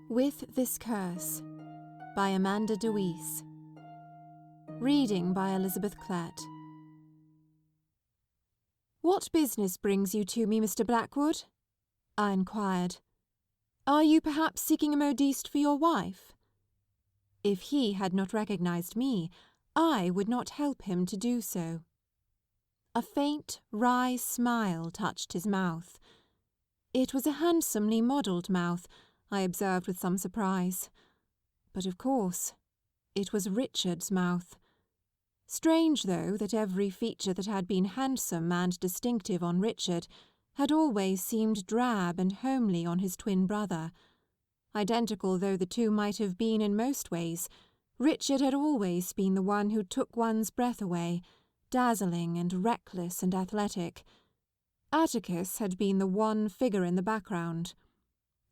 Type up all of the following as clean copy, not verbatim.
With This Curse by Amanda DeWeese. Reading by Elizabeth Klett. "What business brings you to me, Mr. Blackwood?" I inquired. "Are you perhaps seeking a modiste for your wife?" If he had not recognised me, I would not help him to do so. A faint, wry smile touched his mouth. It was a handsomely modelled mouth, I observed with some surprise. But of course, it was Richard's mouth. Strange, though, that every feature that had been handsome and distinctive on Richard had always seemed drab and homely on his twin brother. Identical though the two might have been in most ways, Richard had always been the one who took one's breath away, dazzling and reckless and athletic. Atticus had been the one figure in the background.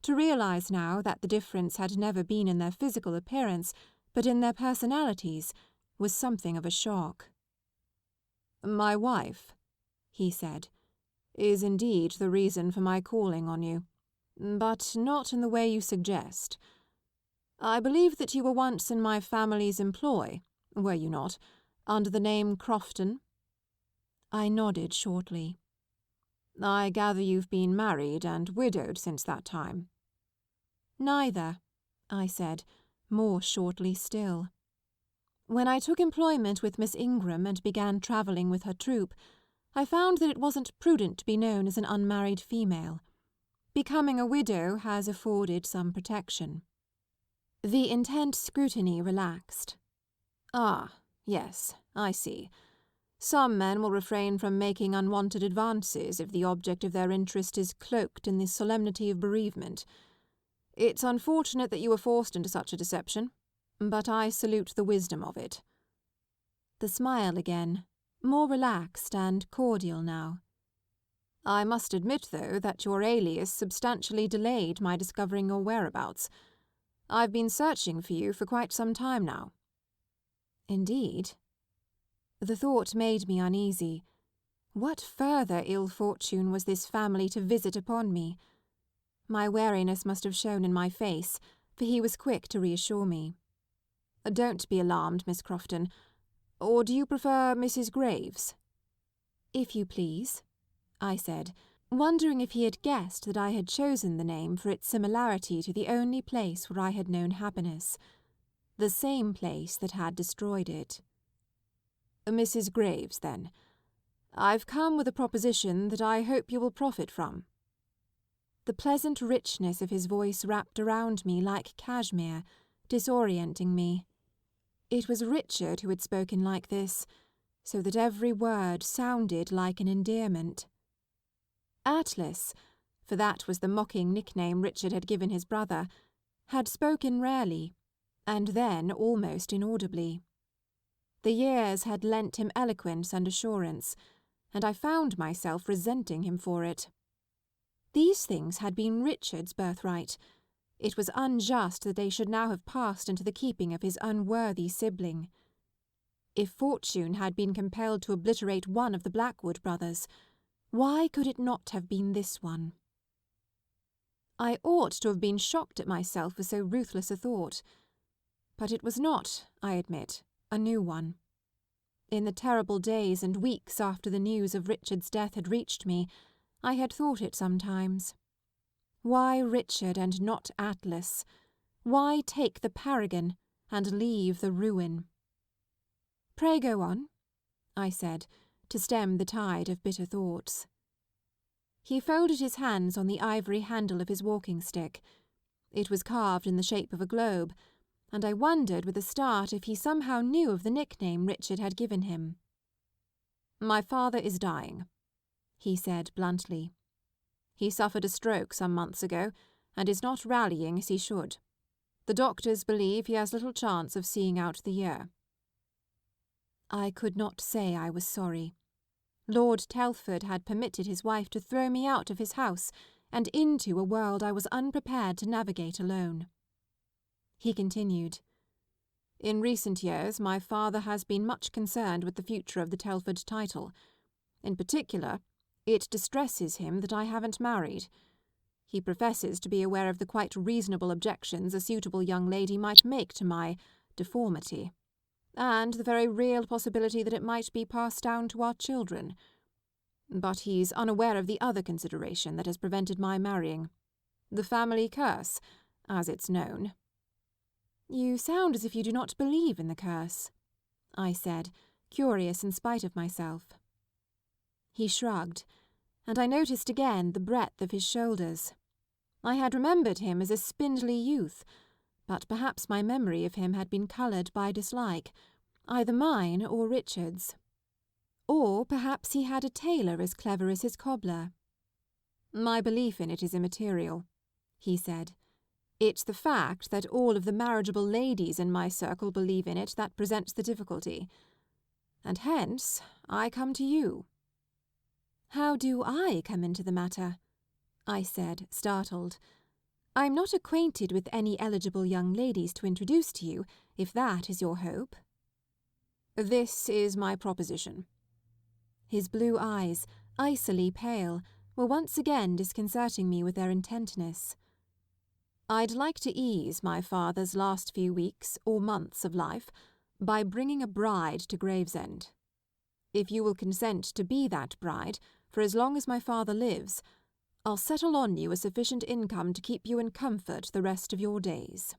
To realise now that the difference had never been in their physical appearance, but in their personalities, was something of a shock. "My wife," he said, "is indeed the reason for my calling on you, but not in the way you suggest. I believe that you were once in my family's employ, were you not, under the name Crofton?" I nodded shortly. "I gather you've been married and widowed since that time." "Neither," I said, more shortly still. "When I took employment with Miss Ingram and began travelling with her troupe, I found that it wasn't prudent to be known as an unmarried female. Becoming a widow has afforded some protection." The intent scrutiny relaxed. "Ah, yes, I see. Some men will refrain from making unwanted advances if the object of their interest is cloaked in the solemnity of bereavement. It's unfortunate that you were forced into such a deception, but I salute the wisdom of it." The smile again, more relaxed and cordial now. "I must admit, though, that your alias substantially delayed my discovering your whereabouts. I've been searching for you for quite some time now." "Indeed?" The thought made me uneasy. What further ill fortune was this family to visit upon me? My wariness must have shown in my face, for he was quick to reassure me. "Don't be alarmed, Miss Crofton. Or do you prefer Mrs. Graves?" "If you please," I said, wondering if he had guessed that I had chosen the name for its similarity to the only place where I had known happiness, the same place that had destroyed it. "Mrs. Graves, then. I've come with a proposition that I hope you will profit from." The pleasant richness of his voice wrapped around me like cashmere, disorienting me. It was Richard who had spoken like this, so that every word sounded like an endearment. Atlas, for that was the mocking nickname Richard had given his brother, had spoken rarely, and then almost inaudibly. The years had lent him eloquence and assurance, and I found myself resenting him for it. These things had been Richard's birthright. It was unjust that they should now have passed into the keeping of his unworthy sibling. If fortune had been compelled to obliterate one of the Blackwood brothers, why could it not have been this one? I ought to have been shocked at myself for so ruthless a thought. But it was not, I admit, a new one. In the terrible days and weeks after the news of Richard's death had reached me, I had thought it sometimes. Why Richard and not Atlas? Why take the paragon and leave the ruin? "Pray go on," I said, to stem the tide of bitter thoughts. He folded his hands on the ivory handle of his walking-stick. It was carved in the shape of a globe, and I wondered with a start if he somehow knew of the nickname Richard had given him. "My father is dying," he said bluntly. "He suffered a stroke some months ago, and is not rallying as he should. The doctors believe he has little chance of seeing out the year." I could not say I was sorry. Lord Telford had permitted his wife to throw me out of his house and into a world I was unprepared to navigate alone. He continued, "In recent years my father has been much concerned with the future of the Telford title. In particular, it distresses him that I haven't married. He professes to be aware of the quite reasonable objections a suitable young lady might make to my deformity, and the very real possibility that it might be passed down to our children. But he's unaware of the other consideration that has prevented my marrying. The family curse, as it's known. You sound as if you do not believe in the curse, I said, curious in spite of myself. He shrugged, and I noticed again the breadth of his shoulders. I had remembered him as a spindly youth, but perhaps my memory of him had been coloured by dislike, either mine or Richard's. Or perhaps he had a tailor as clever as his cobbler. My belief in it is immaterial, he said. It's the fact that all of the marriageable ladies in my circle believe in it that presents the difficulty. And hence I come to you. How do I come into the matter? I said, startled. I'm not acquainted with any eligible young ladies to introduce to you, if that is your hope. This is my proposition. His blue eyes, icily pale, were once again disconcerting me with their intentness. I'd like to ease my father's last few weeks or months of life by bringing a bride to Gravesend. If you will consent to be that bride for as long as my father lives, I'll settle on you a sufficient income to keep you in comfort the rest of your days.